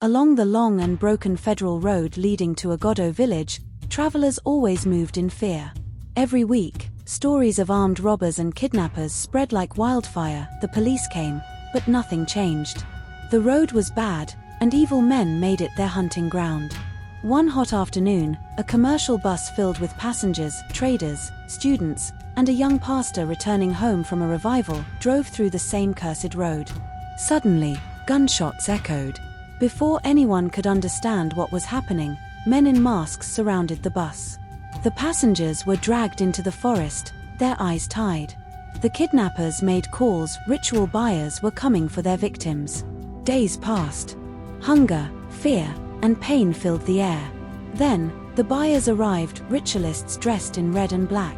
Along the long and broken federal road leading to Agodo village, travelers always moved in fear. Every week, stories of armed robbers and kidnappers spread like wildfire. The police came, but nothing changed. The road was bad, and evil men made it their hunting ground. One hot afternoon, a commercial bus filled with passengers, traders, students, and a young pastor returning home from a revival drove through the same cursed road. Suddenly, gunshots echoed. Before anyone could understand what was happening, men in masks surrounded the bus. The passengers were dragged into the forest, their eyes tied. The kidnappers made calls. Ritual buyers were coming for their victims. Days passed. Hunger, fear, and pain filled the air. Then, the buyers arrived, ritualists dressed in red and black.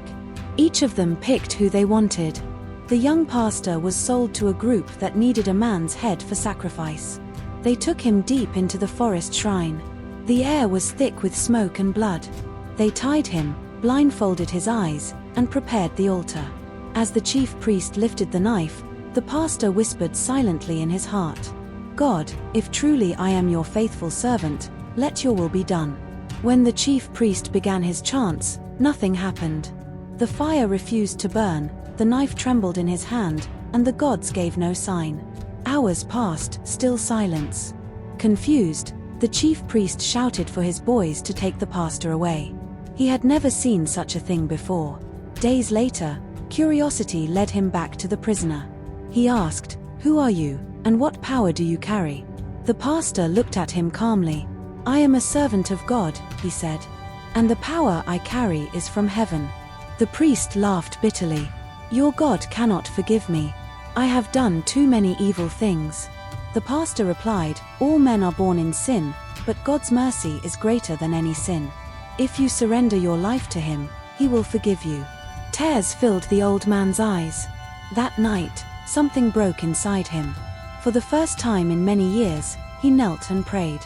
Each of them picked who they wanted. The young pastor was sold to a group that needed a man's head for sacrifice. They took him deep into the forest shrine. The air was thick with smoke and blood. They tied him, blindfolded his eyes, and prepared the altar. As the chief priest lifted the knife, the pastor whispered silently in his heart, "God, if truly I am your faithful servant, let your will be done." When the chief priest began his chants, nothing happened. The fire refused to burn, the knife trembled in his hand, and the gods gave no sign. Hours passed, still silence. Confused, the chief priest shouted for his boys to take the pastor away. He had never seen such a thing before. Days later, curiosity led him back to the prisoner. He asked, "Who are you, and what power do you carry?" The pastor looked at him calmly. "I am a servant of God," he said, "and the power I carry is from heaven." The priest laughed bitterly. "Your God cannot forgive me. I have done too many evil things." The pastor replied, "All men are born in sin, but God's mercy is greater than any sin. If you surrender your life to Him, He will forgive you." Tears filled the old man's eyes. That night, something broke inside him. For the first time in many years, he knelt and prayed.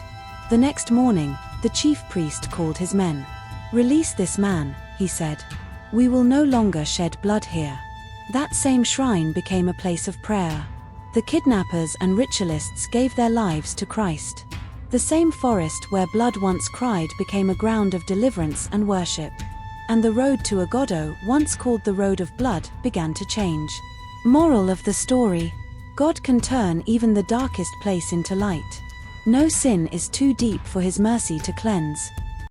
The next morning, the chief priest called his men. "Release this man," he said. "We will no longer shed blood here." That same shrine became a place of prayer. The kidnappers and ritualists gave their lives to Christ. The same forest where blood once cried became a ground of deliverance and worship. And the road to Agodo, once called the road of blood, began to change. Moral of the story: God can turn even the darkest place into light. No sin is too deep for His mercy to cleanse.